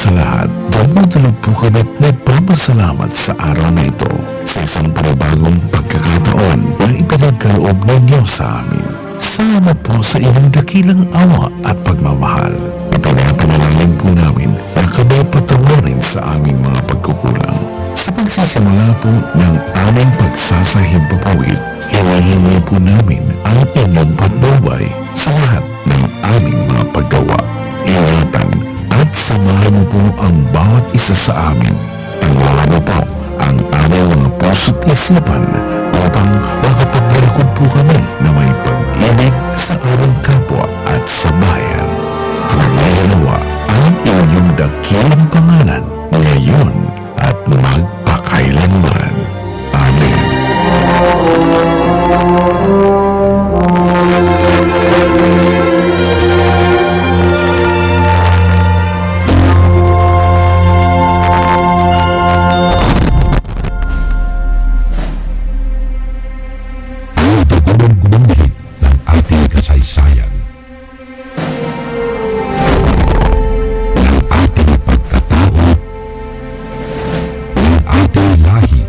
sa lahat, dumudulog po kami at nagpapasalamat sa araw na ito sa isang panibagong pagkakataon na ipinagkaloob ninyo sa amin. Salamat po sa inyong dakilang awa at pagmamahal. Ipinapanalangin po namin na kami patawarin sa aming mga pagkukulang. Sa pagsisimula po ng aming pagsasahimpapawid, hinahingi po namin ang inyong patnubay sa lahat ng aming mga paggawa. Ingatan at samahan mo po ang bawat isa sa amin. Tangalan mo po ang aming mga puso't isipan upang makapaglingkod po kami na may pag-ibig sa aming kapwa at sa bayan. Tunay nawa ang inyong dakilang pangalan ngayon at magpakailanman. Amen. Gumamit ng ating kasaysayan, ng ating pagkatao, ng ating lahi,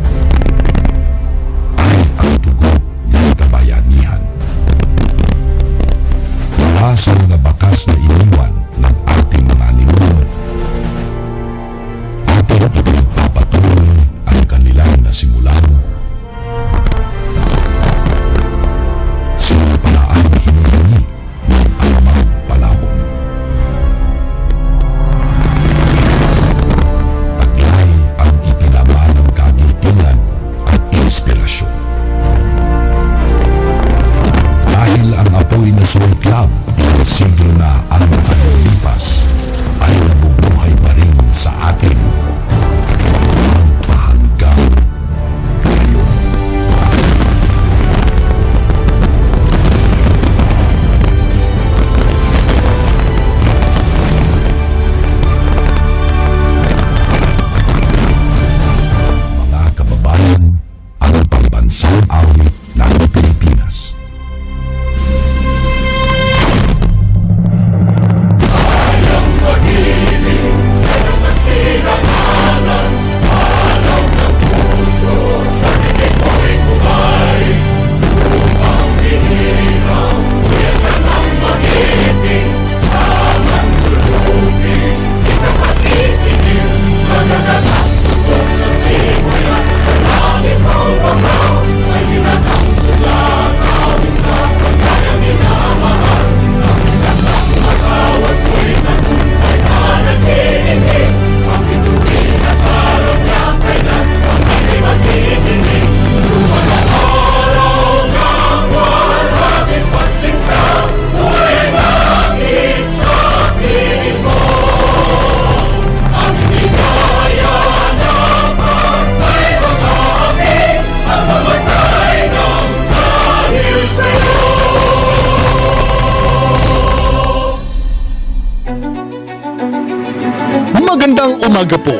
ay ang dugo ng kabayanihan. Mula sa mga bakas na iniwan ng ating mga ninuno, ating ipinagpapatuloy ang kanilang nasimulan. Sila pala ang hinuhuli ng anumang panahon. Taglay ang ipinama ng kagitingan at inspirasyon. Dahil ang apoy na sumiklab ilang siglo na ang nakalilipas, ay nabubuhay pa rin sa atin hanggang ngayon. Mga kababayan, ang pambansang awit ng Pilipinas. Magandang umaga po.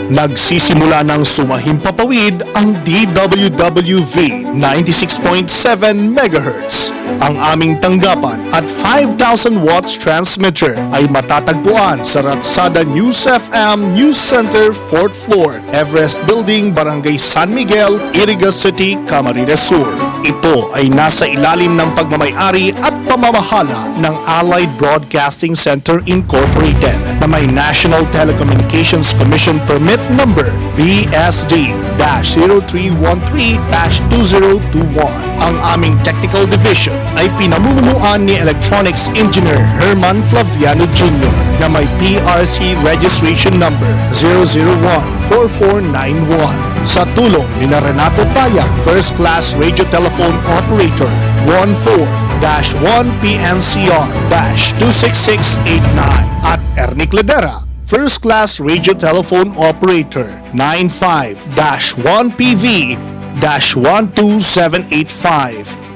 Nagsisimula ng sumahimpapawid ang DWWV 96.7 MHz. Ang aming tanggapan at 5,000 watts transmitter ay matatagpuan sa Ratsada News FM News Center, 4th floor, Everest Building, Barangay San Miguel, Iriga City, Camarines Sur. Ito ay nasa ilalim ng pagmamay-ari at pamamahala ng Allied Broadcasting Center Incorporated na may National Telecommunications Commission Permit Number BSD-0313-2021. Ang aming technical division ay pinamumunuan ni Electronics Engineer Herman Flaviano Jr. na may PRC registration number 0014491. Sa tulong ni Renato Tayang, First Class Radio Telephone Operator 14-1PNCR-26689 at Ernie Cladera, First Class Radio Telephone Operator 95-1PV-12785.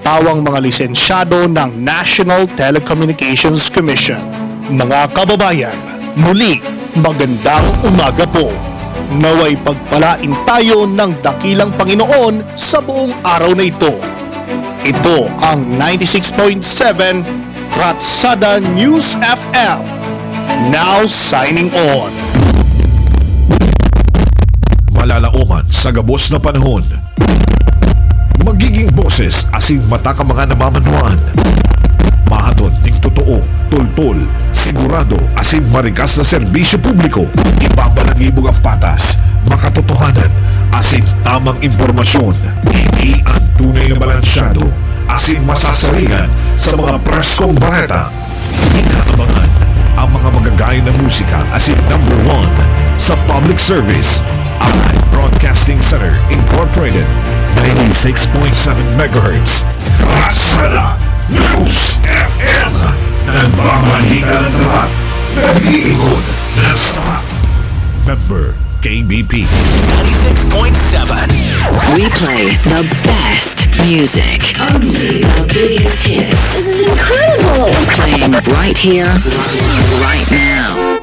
Tawang mga lisensyado ng National Telecommunications Commission. Mga kababayan, muli magandang umaga po. Naway pagpalain tayo ng dakilang Panginoon sa buong araw na ito. Ito ang 96.7 Ratsada News FM. Now signing on. Malalauman sa gabos na panahon. Magiging boses asin mata ka mga namamanuan. Mahatod ning totoo, tultul, sigurado asin marikas na serbisyo publiko. Ibabalangibog ang patas, makatotohanan asin tamang impormasyon. Hindi ang tunay na balansyado asin masasaringan sa mga preskong bareta. Inaabangan ang mga magagaya na musika asin number 1 sa public service. Allied Broadcasting Center Incorporated, 96.7 MHz. Kasala News FM. Nagmamahika ng lahat. Nag-iikot ng sapat. Member KBP. 96.7. We play the best music. Only the biggest hits. This is incredible! Playing right here, right now.